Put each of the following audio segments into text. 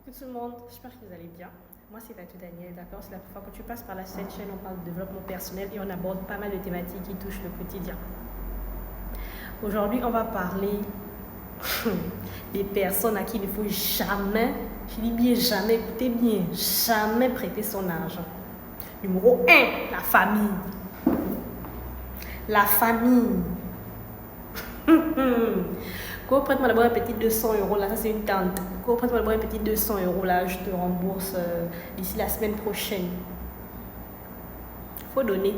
Coucou tout le monde, j'espère que vous allez bien. Moi c'est Fatou Daniel, d'accord? C'est la première fois que tu passes par la chaîne, on parle de développement personnel et on aborde pas mal de thématiques qui touchent le quotidien. Aujourd'hui on va parler des personnes à qui il ne faut jamais, je dis bien jamais, écoutez bien, jamais prêter son argent. Numéro 1, la famille. La famille. Go, prête-moi d'abord un petit 200 € là, ça c'est une tente. Go, prête-moi d'abord un petit 200 € là, je te rembourse d'ici la semaine prochaine. Faut donner.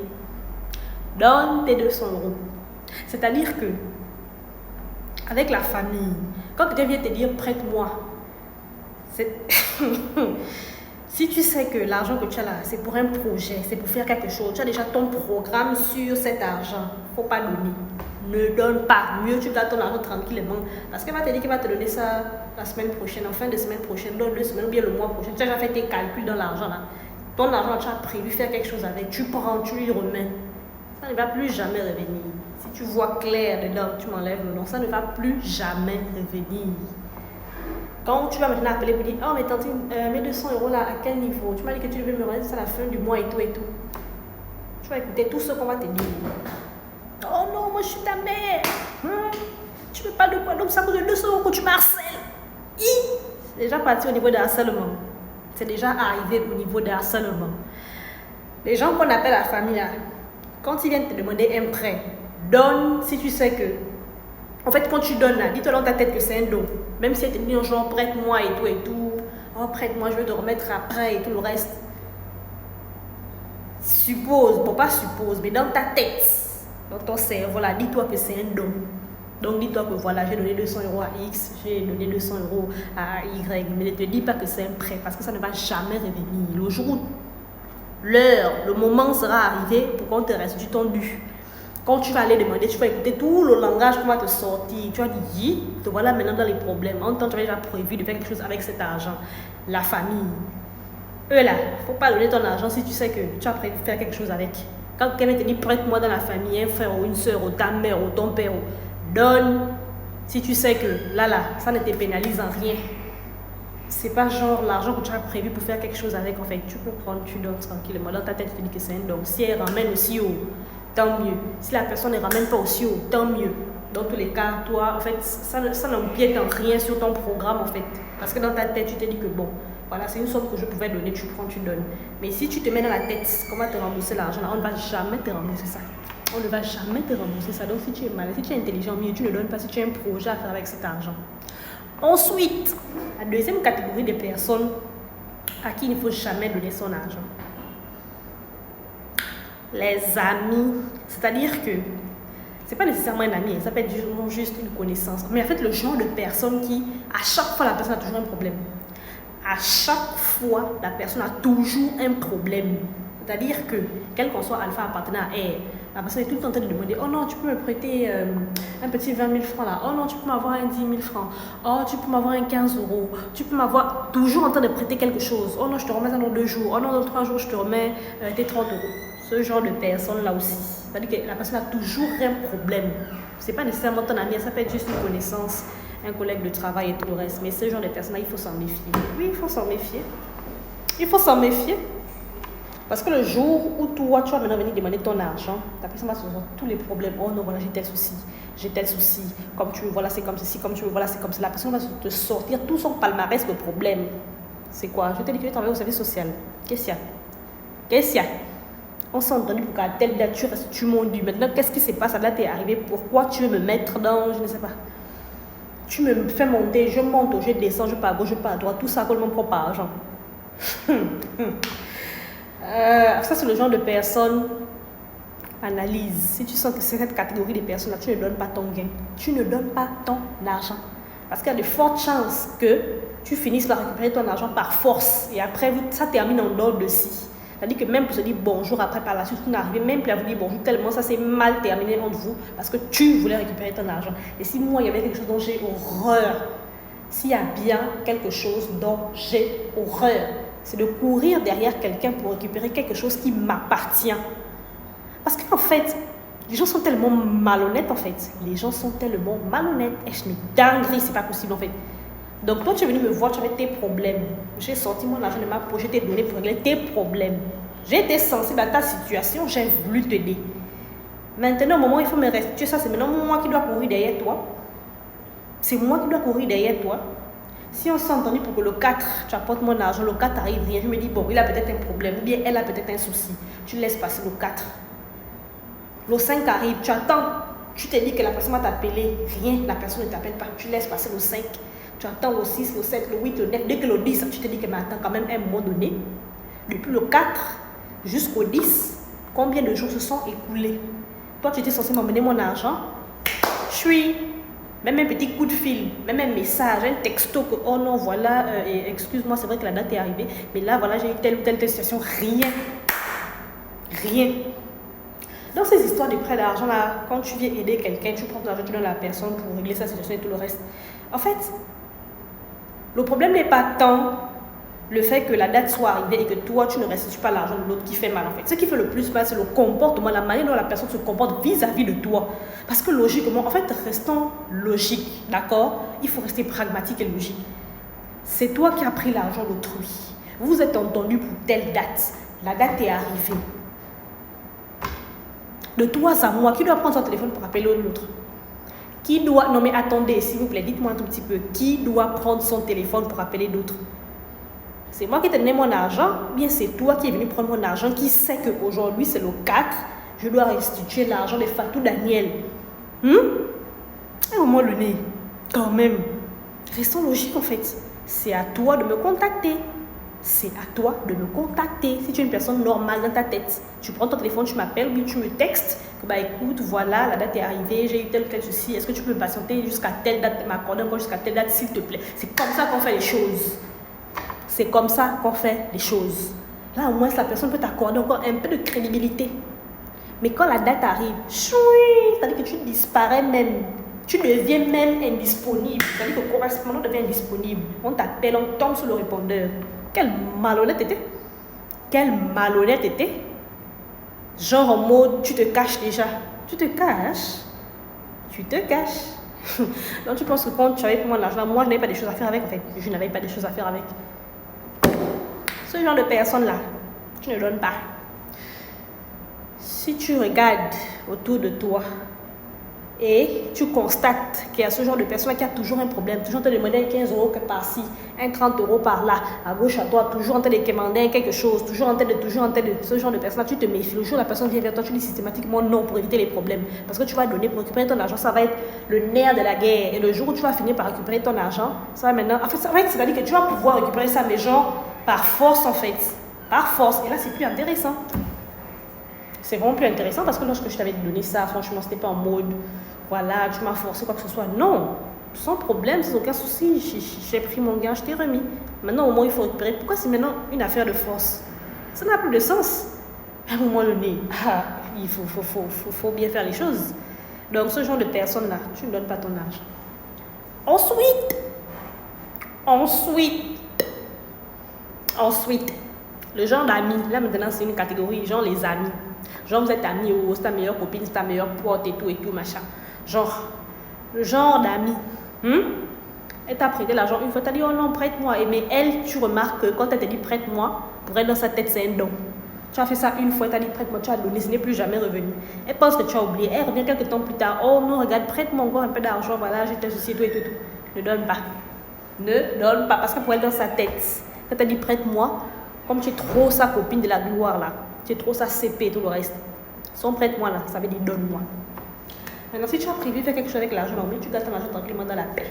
Donne tes 200 €. C'est-à-dire que, avec la famille, quand quelqu'un vient te dire prête-moi, si tu sais que l'argent que tu as là, c'est pour un projet, c'est pour faire quelque chose, tu as déjà ton programme sur cet argent, faut pas donner. Ne donne pas. Mieux tu gardes ton argent tranquillement. Parce qu'elle va te dire qu'elle va te donner ça la semaine prochaine, en fin de semaine prochaine, dans 2 semaines ou bien le mois prochain. Tu as déjà fait tes calculs dans l'argent là. Ton argent, tu as prévu faire quelque chose avec. Tu prends, tu lui remets. Ça ne va plus jamais revenir. Si tu vois clair dedans, tu m'enlèves le nom. Ça ne va plus jamais revenir. Quand tu vas maintenant appeler pour dire oh mais tantine, mes 200 € là, à quel niveau? Tu m'as dit que tu devais me rendre ça à la fin du mois et tout et tout. Tu vas écouter tout ce qu'on va te dire. Oh non, moi je suis ta mère. Tu veux pas de quoi? Donc ça coûte 200 € que tu m'harcèles. C'est déjà parti au niveau de harcèlement. C'est déjà arrivé au niveau de harcèlement. Les gens qu'on appelle la famille là, quand ils viennent te demander un prêt, donne si tu sais que. En fait, quand tu donnes là, dis-toi dans ta tête que c'est un don. Même si elle te dit genre prête-moi et tout et tout. Oh prête-moi, je vais te remettre après et tout le reste. Suppose, bon pas suppose, mais dans ta tête. Dans ton cerveau là, dis-toi que c'est un don. Donc dis-toi que voilà, j'ai donné 200 € à X, j'ai donné 200 € à Y. Mais ne te dis pas que c'est un prêt parce que ça ne va jamais revenir. Le jour où l'heure, le moment sera arrivé pour qu'on te restitue ton dû. Quand tu vas aller demander, tu vas écouter tout le langage qu'on va te sortir. Tu vas dire, te voilà maintenant dans les problèmes. En temps, tu avais déjà prévu de faire quelque chose avec cet argent. La famille. Eux là, il ne faut pas donner ton argent si tu sais que tu as prévu de faire quelque chose avec. Quand quelqu'un te dit prête-moi dans la famille, un frère ou une soeur ou ta mère ou ton père, donne si tu sais que là, ça ne te pénalise en rien. C'est pas genre l'argent que tu as prévu pour faire quelque chose avec. En fait, tu peux prendre, tu donnes tranquillement. Dans ta tête, tu te dis que c'est un don. Si elle ramène aussi haut, tant mieux. Si la personne ne ramène pas aussi haut, tant mieux. Dans tous les cas, toi, en fait, ça n'empiète en rien sur ton programme, en fait. Parce que dans ta tête, tu te dis que bon, voilà, c'est une somme que je pouvais donner, tu prends, tu donnes. Mais si tu te mets dans la tête comment te rembourser l'argent, on ne va jamais te rembourser ça. On ne va jamais te rembourser ça. Donc si tu es malin, si tu es intelligent, mieux tu ne donnes pas si tu as un projet à faire avec cet argent. Ensuite, la deuxième catégorie de personnes à qui il ne faut jamais donner son argent. Les amis. C'est-à-dire que c'est pas nécessairement un ami, ça peut être juste une connaissance. Mais en fait, le genre de personne qui, à chaque fois, la personne a toujours un problème. À chaque fois, la personne a toujours un problème. C'est-à-dire que, quel qu'on soit alpha appartenant à elle, la personne est tout le temps en train de demander oh non, tu peux me prêter un petit 20 000 francs là. Oh non, tu peux m'avoir un 10 000 francs. Oh, tu peux m'avoir un 15 €. Tu peux m'avoir toujours en train de prêter quelque chose. Oh non, je te remets ça dans 2 jours. Oh non, dans 3 jours, je te remets tes 30 €. Ce genre de personne là aussi. C'est-à-dire que la personne a toujours un problème. C'est pas nécessairement ton ami, ça peut être juste une connaissance, un collègue de travail et tout le reste. Mais ce genre de personnes là, il faut s'en méfier. Oui, il faut s'en méfier. Il faut s'en méfier. Parce que le jour où toi, tu vas maintenant venir demander ton argent, ta personne va se voir tous les problèmes. Oh non, voilà, j'ai tel souci. Comme tu me vois là, c'est comme ceci. Comme tu me vois là, c'est comme cela. La personne va te sortir tout son palmarès de problèmes. C'est quoi? Je t'ai dit que tu travailles au service social. Qu'est-ce qu'il y a? On s'est entendu pour qu'à telle date, tu restitues mon dû. Maintenant, qu'est-ce qui se passe? Là, t'es arrivé. Pourquoi tu veux me mettre dans, je ne sais pas. Tu me fais monter, je monte, je descends, je pars à gauche, je pars à droite. Tout ça colle mon propre argent. Ça, c'est le genre de personne. Analyse. Si tu sens que c'est cette catégorie de personnes-là, tu ne donnes pas ton gain. Tu ne donnes pas ton argent. Parce qu'il y a de fortes chances que tu finisses par récupérer ton argent par force. Et après, ça termine en dehors de si. C'est-à-dire que même pour se dire bonjour après par la suite, vous n'arrivez même plus à vous dire bonjour tellement ça s'est mal terminé entre vous parce que tu voulais récupérer ton argent. Et si moi, il y avait quelque chose dont j'ai horreur, s'il y a bien quelque chose dont j'ai horreur, c'est de courir derrière quelqu'un pour récupérer quelque chose qui m'appartient. Parce qu'en fait, les gens sont tellement malhonnêtes en fait. Les gens sont tellement malhonnêtes. Et je me dinguerie, c'est pas possible en fait. Donc, toi, tu es venu me voir, tu avais tes problèmes. J'ai sorti mon argent de ma poche, je t'ai donné pour régler tes problèmes. J'ai été sensible à ta situation, j'ai voulu t'aider. Maintenant, au moment où il faut me restituer ça, c'est maintenant moi qui dois courir derrière toi. C'est moi qui dois courir derrière toi. Si on s'est entendu pour que le 4, tu apportes mon argent, le 4 arrive, rien, je me dis, bon, il a peut-être un problème, ou bien elle a peut-être un souci. Tu laisses passer le 4. Le 5 arrive, tu attends. Tu te dis que la personne va t'appeler, rien, la personne ne t'appelle pas. Tu laisses passer le 5. Tu attends le 6, le 7, le 8, le 9. Dès que le 10, tu te dis que mais attends quand même un moment donné. Depuis le 4 jusqu'au 10, combien de jours se sont écoulés? Toi, tu étais censé m'emmener mon argent. Je suis... Même un petit coup de fil, même un message, un texto que oh non, voilà, excuse-moi, c'est vrai que la date est arrivée, mais là, voilà, j'ai eu telle ou telle situation. Rien. Rien. Dans ces histoires de prêt d'argent là, quand tu viens aider quelqu'un, tu prends ton argent, tu donnes à la personne pour régler sa situation et tout le reste. En fait, le problème n'est pas tant le fait que la date soit arrivée et que toi, tu ne restitues pas l'argent de l'autre qui fait mal en fait. Ce qui fait le plus mal, c'est le comportement, la manière dont la personne se comporte vis-à-vis de toi. Parce que logiquement, en fait, restons logiques, d'accord? Il faut rester pragmatique et logique. C'est toi qui as pris l'argent d'autrui. Vous vous êtes entendu pour telle date. La date est arrivée. De toi à moi, qui doit prendre son téléphone pour appeler l'autre? Qui doit... Non mais attendez, s'il vous plaît, dites-moi un tout petit peu. Qui doit prendre son téléphone pour appeler d'autres? C'est moi qui t'ai donné mon argent, ou bien c'est toi qui es venu prendre mon argent, qui sait qu'aujourd'hui c'est le 4, je dois restituer l'argent de Fatou Daniel. À un moment donné, quand même, restons logiques en fait. C'est à toi de me contacter. C'est à toi de me contacter. Si tu es une personne normale dans ta tête, tu prends ton téléphone, tu m'appelles, ou bien tu me textes, que bah écoute, voilà, la date est arrivée, j'ai eu tel ou tel souci, est-ce que tu peux me patienter jusqu'à telle date, m'accorder encore jusqu'à telle date, s'il te plaît. C'est comme ça qu'on fait les choses. C'est comme ça qu'on fait les choses. Là, au moins, la personne peut t'accorder encore un peu de crédibilité. Mais quand la date arrive, c'est-à-dire que tu disparais même. Tu deviens même indisponible. C'est-à-dire que le correspondant devient indisponible. On t'appelle, on tombe sur le répondeur. Quelle malhonnête était. Quelle malhonnête était. Genre en mode, tu te caches déjà. Tu te caches. Tu te caches. Donc tu penses que quand tu avais pour moi l'argent, moi je n'avais pas des choses à faire avec en fait. Je n'avais pas des choses à faire avec. Ce genre de personnes-là, tu ne donnes pas. Si tu regardes autour de toi et tu constates qu'il y a ce genre de personne qui a toujours un problème, toujours en train de demander 15 € par-ci, un 30 € par-là, à gauche, à droite, toujours en train de demander quelque chose, toujours en train de ce genre de personne-là, tu te méfies. Le jour où la personne vient vers toi, tu dis systématiquement non pour éviter les problèmes. Parce que tu vas donner pour récupérer ton argent, ça va être le nerf de la guerre. Et le jour où tu vas finir par récupérer ton argent, ça va maintenant... En fait, c'est-à-dire que tu vas pouvoir récupérer ça, mais genre par force en fait. Par force. Et là, c'est plus intéressant. C'est vraiment plus intéressant parce que lorsque je t'avais donné ça, franchement, c'était pas en mode, voilà, tu m'as forcé quoi que ce soit. Non, sans problème, sans aucun souci. J'ai pris mon gain, je t'ai remis. Maintenant, au moins, il faut récupérer. Pourquoi c'est maintenant une affaire de force? Ça n'a plus de sens. À un moment donné, il faut bien faire les choses. Donc, ce genre de personnes-là, tu ne donnes pas ton argent. Ensuite, le genre d'amis, là maintenant c'est une catégorie, genre les amis. Genre vous êtes amis, ou c'est ta meilleure copine, c'est ta meilleure pote et tout, machin. Genre, le genre d'amis. Elle t'a prêté l'argent une fois, t'as dit oh non, prête-moi. Mais elle, tu remarques que quand elle t'a dit prête-moi, pour elle dans sa tête c'est un don. Tu as fait ça une fois, t'as dit prête-moi, tu as donné, ce n'est plus jamais revenu. Elle pense que tu as oublié, elle revient quelques temps plus tard, oh non, regarde, prête-moi encore un peu d'argent, voilà, j'ai tel souci, tout. Ne donne pas. Ne donne pas, parce que pour elle dans sa tête, quand elle dit prête-moi, comme tu es trop sa copine de la gloire là, tu es trop sa CP et tout le reste. Son prête-moi là, ça veut dire donne-moi. Maintenant, si tu as prévu faire quelque chose avec l'argent, tu gardes ton argent tranquillement dans la paix.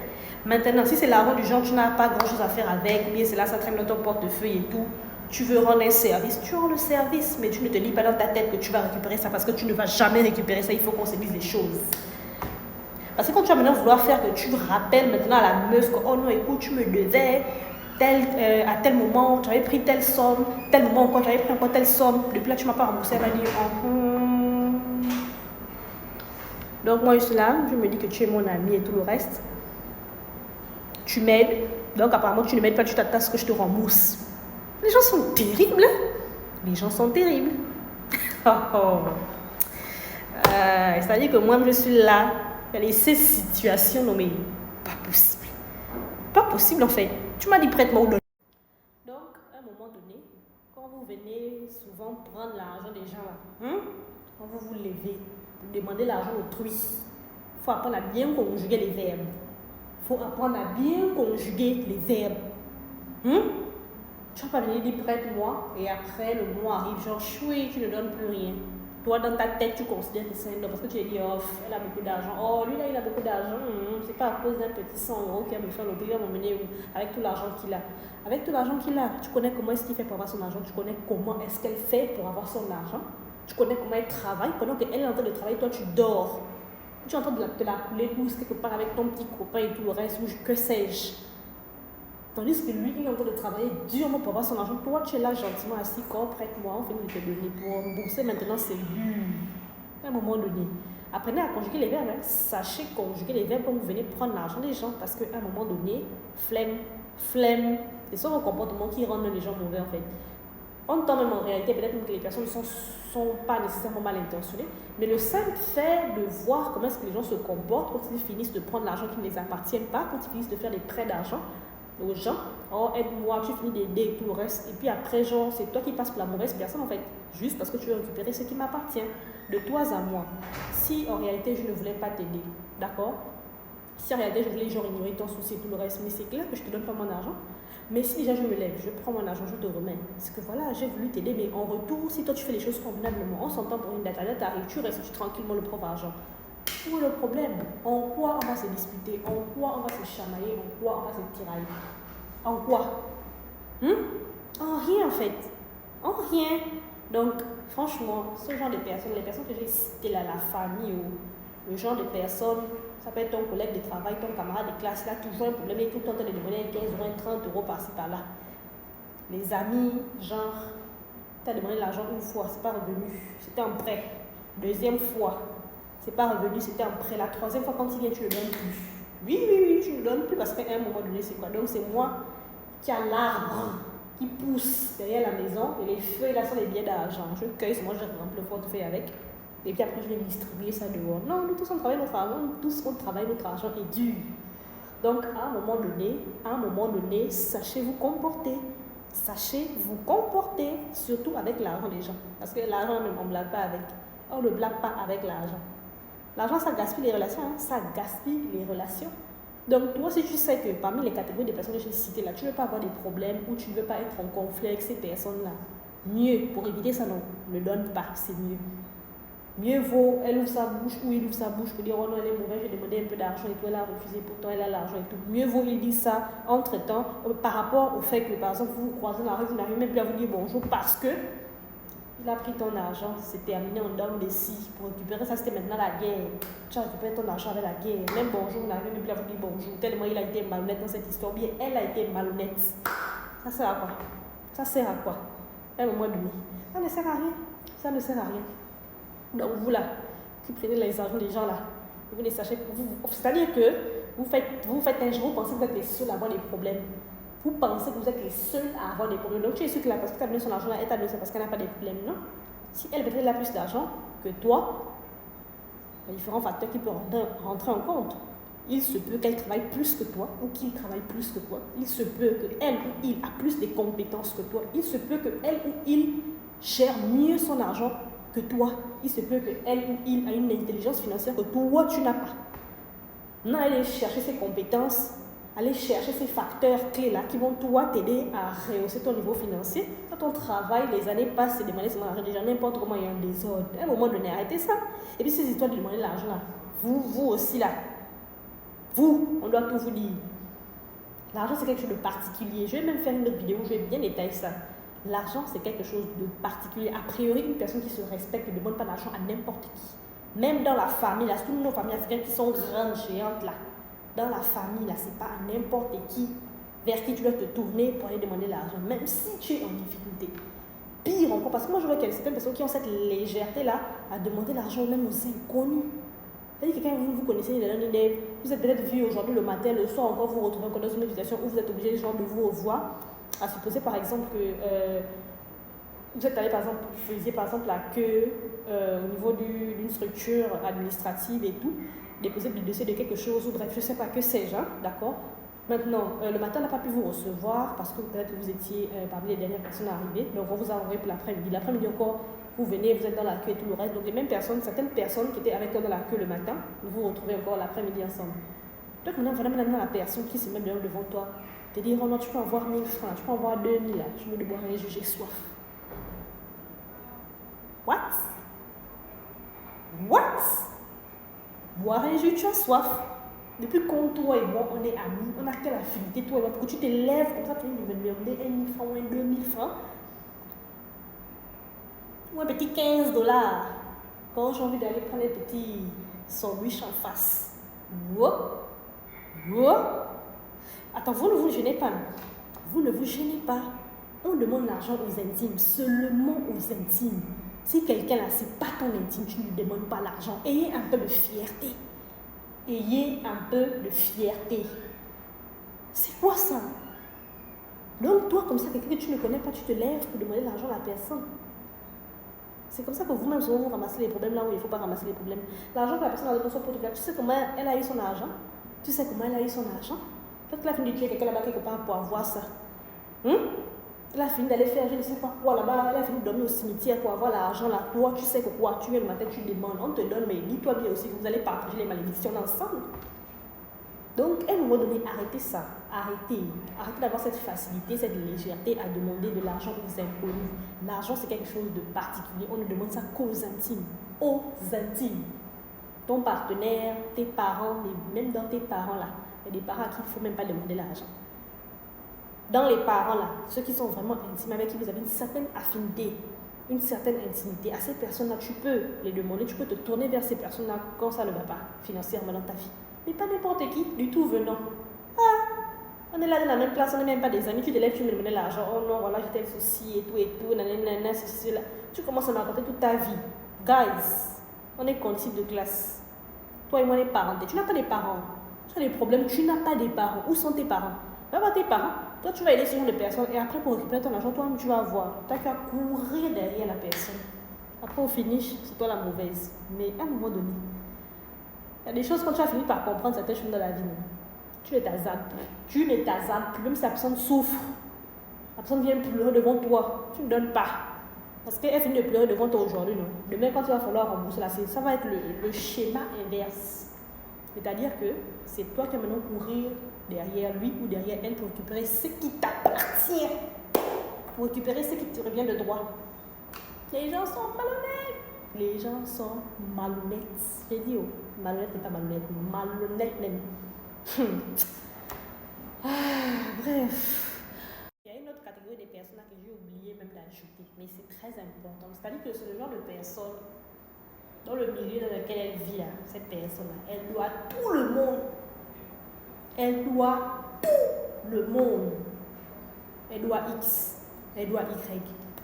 Maintenant, si c'est l'argent du genre, tu n'as pas grand chose à faire avec, ou bien c'est là, ça traîne dans ton portefeuille et tout, tu veux rendre un service, tu rends le service, mais tu ne te dis pas dans ta tête que tu vas récupérer ça parce que tu ne vas jamais récupérer ça, il faut qu'on se dise les choses. Parce que quand tu vas maintenant vouloir faire que tu rappelles maintenant à la meuf que oh non, écoute, tu me devais à tel moment, tu avais pris telle somme, tel moment encore, tu avais pris encore telle somme, depuis là tu ne m'as pas remboursé, elle va dire Donc moi je suis là, je me dis que tu es mon ami et tout le reste. Tu m'aides, donc apparemment tu ne m'aides pas, tu t'attends à ce que je te rembourse. Les gens sont terribles. Les gens sont terribles. C'est-à-dire que moi je suis là, il y a ces situations, non mais pas possible. Pas possible en fait. Tu m'as dit prête-moi ou donne. Donc, à un moment donné, quand vous venez souvent prendre l'argent des gens là, quand vous vous levez, vous demandez l'argent autrui, il faut apprendre à bien conjuguer les verbes. Il faut apprendre à bien conjuguer les verbes. Tu vas pas venir dire prête-moi et après le mois arrive, genre choui, tu ne donnes plus rien. Toi, dans ta tête, tu considères que c'est un homme parce que tu as dit, oh, elle a beaucoup d'argent. Oh, lui là, il a beaucoup d'argent. C'est pas à cause d'un petit 100 € qui va me faire le prix, il va m'emmener où avec tout l'argent qu'il a. Avec tout l'argent qu'il a, tu connais comment est-ce qu'il fait pour avoir son argent. Tu connais comment est-ce qu'elle fait pour avoir son argent. Tu connais comment elle travaille. Pendant qu'elle est en train de travailler, toi, tu dors. Tu es en train de la couler douce quelque part avec ton petit copain et tout le reste, ou que sais-je. Tandis que lui, il est en train de travailler durement pour avoir son argent. Toi, tu es là gentiment assis, quand prête-moi, on finit de te donner. Pour rembourser maintenant, c'est dur. À un moment donné, apprenez à conjuguer les verbes. Sachez conjuguer les verbes quand vous venez prendre l'argent des gens. Parce qu'à un moment donné, flemme. C'est ça vos comportements qui rendent les gens mauvais en fait. En temps même en réalité, peut-être même que les personnes ne sont pas nécessairement mal intentionnées. Mais le simple fait de voir comment est-ce que les gens se comportent quand ils finissent de prendre l'argent qui ne les appartient pas, quand ils finissent de faire des prêts d'argent aux gens, oh aide-moi, tu finis d'aider et tout le reste, et puis après genre c'est toi qui passes pour la mauvaise personne en fait, juste parce que tu veux récupérer ce qui m'appartient, de toi à moi. Si en réalité je ne voulais pas t'aider, d'accord, si en réalité je voulais genre ignorer ton souci et tout le reste, mais c'est clair que je te donne pas mon argent, mais si déjà je me lève, je prends mon argent, je te remets, c'est que voilà, j'ai voulu t'aider, mais en retour, si toi tu fais les choses convenablement, on s'entend pour une date, la date arrive, tu restes tranquillement le propre argent. Où est le problème? En quoi on va se disputer? En quoi on va se chamailler? En quoi on va se tirailler? En quoi? En rien en fait. En rien. Donc, franchement, ce genre de personnes, les personnes que j'ai citées là, la famille ou le genre de personnes, ça peut être ton collègue de travail, ton camarade de classe, là, toujours un problème, et tout le temps de demander 15 €, 30 € par-ci par-là. Les amis, genre, tu as demandé l'argent une fois, c'est pas revenu, c'était un prêt. Deuxième fois, c'est pas revenu, c'était un prêt. La troisième fois, quand il vient, tu ne le donnes plus. Oui, tu ne le donnes plus parce qu'à un moment donné, c'est quoi? Donc, c'est moi qui a l'arbre qui pousse derrière la maison et les feuilles là sont les billets d'argent. Je cueille, c'est moi, je remplis le portefeuille avec. Et puis après, je vais distribuer ça dehors. Non, nous tous, on travaille notre argent, nous tous, on travaille notre argent est dur. Donc, à un moment donné, sachez vous comporter. Sachez vous comporter, surtout avec l'argent des gens. Parce que l'argent, même, on ne blague pas avec. On ne blague pas avec l'argent. L'argent, ça gaspille les relations. Ça gaspille les relations. Donc, toi, si tu sais que parmi les catégories des personnes que j'ai citées là, tu ne veux pas avoir des problèmes ou tu ne veux pas être en conflit avec ces personnes-là, mieux, pour éviter ça, non, ne donne pas, c'est mieux. Mieux vaut, elle ouvre sa bouche ou il ouvre sa bouche pour dire, oh non, elle est mauvaise, j'ai demandé un peu d'argent et tout, elle a refusé, pourtant elle a l'argent et tout. Mieux vaut, il dit ça entre-temps, par rapport au fait que, par exemple, vous vous croisez dans la rue, vous n'arrivez même plus à vous dire bonjour parce que il a pris ton argent, c'est terminé en dame de scie. Pour récupérer ça, c'était maintenant la guerre. Tu as récupéré ton argent avec la guerre. Même bonjour, vous n'arrivez même plus à vous dire bonjour. Tellement il a été malhonnête dans cette histoire. Bien, elle a été malhonnête. Ça sert à quoi? Ça sert à quoi? À un moment donné. Ça ne sert à rien. Ça ne sert à rien. Donc vous là, qui prenez les argent des gens là, vous les sachez. C'est-à-dire que vous faites un jour, vous pensez que vous êtes les seuls à avoir des problèmes. Vous pensez que vous êtes les seuls à avoir des problèmes. Donc tu es sûr que là, parce que tu as donné son argent là, elle t'a donné ça parce qu'elle n'a pas de problème, non? Si elle peut-être a plus d'argent que toi, il y a différents facteurs qui peuvent rentrer en compte. Il se peut qu'elle travaille plus que toi ou qu'il travaille plus que toi. Il se peut qu'elle ou il a plus de compétences que toi. Il se peut qu'elle ou il gère mieux son argent que toi. Il se peut qu'elle ou il a une intelligence financière que toi, tu n'as pas. Non, aller chercher ses compétences, aller chercher ces facteurs clés-là qui vont toi t'aider à rehausser ton niveau financier. Quand on travaille, les années passent, c'est demander son argent déjà, n'importe comment il y a un désordre. À un moment donné, arrêtez ça. Et puis ces histoires de demander l'argent là, vous aussi là, on doit tout vous dire. L'argent c'est quelque chose de particulier. Je vais même faire une autre vidéo où je vais bien détailler ça. L'argent c'est quelque chose de particulier. A priori, une personne qui se respecte ne demande pas d'argent à n'importe qui. Même dans la famille, là, toutes nos familles africaines qui sont grandes, géantes là, dans la famille, là, c'est pas à n'importe qui vers qui tu dois te tourner pour aller demander l'argent, même si tu es en difficulté. Pire encore, parce que moi je vois qu'il y a certaines personnes qui ont cette légèreté-là à demander l'argent même aux inconnus. C'est-à-dire que quand vous connaissez vous êtes peut-être vu aujourd'hui le matin, le soir encore, vous retrouvez encore dans une situation où vous êtes obligé genre, de vous revoir. À supposer par exemple que vous êtes allé par exemple, vous faisiez par exemple la queue au niveau d'une structure administrative et tout, déposer le dossier de quelque chose ou bref, je ne sais pas que sais-je, hein, d'accord. Maintenant, le matin, on n'a pas pu vous recevoir parce que peut-être que vous étiez parmi les dernières personnes à arriver. Donc, on vous a envoyé pour l'après-midi. L'après-midi encore, vous venez, vous êtes dans la queue et tout le reste. Donc, les mêmes personnes, certaines personnes qui étaient avec toi dans la queue le matin, vous vous retrouvez encore l'après-midi ensemble. Donc, maintenant, la personne qui se met devant toi, te dit, oh non, tu peux avoir 1000 francs, tu peux avoir 2000 là. Je veux de boire un jus, j'ai soif. What? Boire un jus, tu as soif. Depuis quand toi et moi, on est amis, on a quelle affinité, toi et moi, pour que tu te lèves comme ça, tu me demander 1000 francs ou 2000 francs, ou un petit 15 $, quand j'ai envie d'aller prendre un petit sandwich en face. Attends, vous ne vous gênez pas. Vous ne vous gênez pas. On demande l'argent aux intimes, seulement aux intimes. Si quelqu'un là, c'est pas ton intime, tu ne lui demandes pas l'argent. Ayez un peu de fierté. Ayez un peu de fierté. C'est quoi ça? Donc toi, comme ça, quelqu'un que tu ne connais pas, tu te lèves pour demander l'argent à la personne. C'est comme ça que vous-même, souvent, vous ramassez les problèmes là où il ne faut pas ramasser les problèmes. L'argent que la personne a donné sur porte-clés, tu sais comment elle a eu son argent? Tu sais comment elle a eu son argent? Peut-être qu'elle a fini de tuer quelqu'un là-bas quelque part pour avoir ça. Elle a fini d'aller faire je ne sais pas quoi là-bas, elle a fini de dormir au cimetière pour avoir l'argent là. Toi, tu sais que quoi, tu viens le matin, tu demandes, on te donne, mais dis-toi bien aussi que vous allez partager les malédictions ensemble. Donc, à un moment donné, arrêtez ça. Arrêtez d'avoir cette facilité, cette légèreté à demander de l'argent aux inconnus. L'argent, c'est quelque chose de particulier. On ne demande ça qu'aux intimes. Aux intimes. Ton partenaire, tes parents, même dans tes parents là, il y a des parents à qui il ne faut même pas demander l'argent. Dans les parents là, ceux qui sont vraiment intimes, avec qui vous avez une certaine affinité, une certaine intimité, à ces personnes-là, tu peux les demander, tu peux te tourner vers ces personnes-là quand ça ne va pas financièrement dans ta vie. Mais pas n'importe qui, du tout venant. On est là dans la même classe, on n'est même pas des amis, tu te lèves, tu me demandes l'argent, oh non, voilà, j'ai tel souci et tout, nanana, ceci, là. Tu commences à me raconter toute ta vie. Guys, on est condisciples de classe. Toi et moi, les parents, tu n'as pas des parents. Tu as des problèmes, tu n'as pas des parents. Où sont tes parents? Va voir tes parents. Toi, tu vas aider ce genre de personnes et après, pour récupérer ton argent, toi-même, tu vas avoir. Tu as qu'à courir derrière la personne. Après, au finish, c'est toi la mauvaise. Mais à un moment donné, il y a des choses quand tu as fini par comprendre certaines choses dans la vie. Tu ne t'azades plus. Tu ne t'azades plus. Même si la personne souffre, la personne vient pleurer devant toi, tu ne donnes pas. Parce qu'elle finit de pleurer devant toi aujourd'hui, non? Demain, quand tu vas falloir rembourser la ça va être le schéma inverse. C'est-à-dire que c'est toi qui vas maintenant courir derrière lui ou derrière elle pour récupérer ce qui t'appartient. Pour récupérer ce qui te revient de droit. Les gens sont malhonnêtes. Les gens sont malhonnêtes. J'ai dit, malhonnête n'est pas malhonnête. Malhonnête même. Bref. Il y a une autre catégorie de personnes que j'ai oublié même d'ajouter. Mais c'est très important. C'est-à-dire que c'est le genre de personne dans le milieu dans lequel elle vit, là, cette personne-là, elle doit tout le monde. Elle doit tout le monde. Elle doit X, elle doit Y,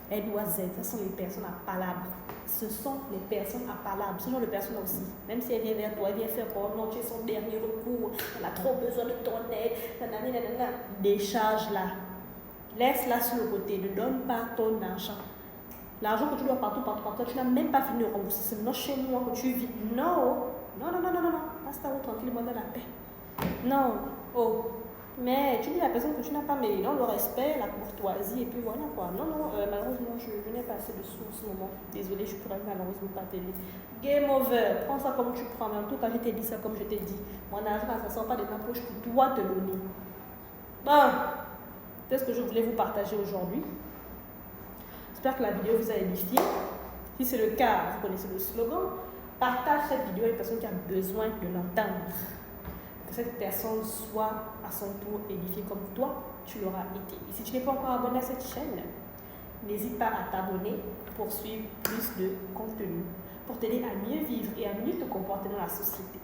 elle doit Z. Ce sont les personnes à palabre. Ce sont les personnes à palabre. Ce genre de personnes aussi. Même si elle vient vers toi, elle vient faire quoi? Non, tu es son dernier recours. Elle a trop besoin de ton aide. Nanana. Décharge-la. Laisse-la sur le côté. Ne donne pas ton argent. L'argent que tu dois partout, tu n'as même pas fini de rembourser. C'est maintenant chez moi que tu vis. Non. Passe ta route tranquillement dans la paix. Non. Mais tu dis à la personne que tu n'as pas, mais non, le respect, la courtoisie, et puis voilà quoi. Non, malheureusement, je n'ai pas assez de sous en ce moment. Désolée, je pourrais malheureusement pas t'aider. Game over. Prends ça comme tu prends. Mais en tout cas, je t'ai dit ça comme je t'ai dit. Mon argent, ça ne sort pas de ma poche pour toi te donner. Bon. C'est ce que je voulais vous partager aujourd'hui. J'espère que la vidéo vous a édifié. Si c'est le cas, vous connaissez le slogan. Partage cette vidéo à une personne qui a besoin de l'entendre. Que cette personne soit à son tour édifiée comme toi, tu l'auras été. Et si tu n'es pas encore abonné à cette chaîne, n'hésite pas à t'abonner pour suivre plus de contenu, pour t'aider à mieux vivre et à mieux te comporter dans la société.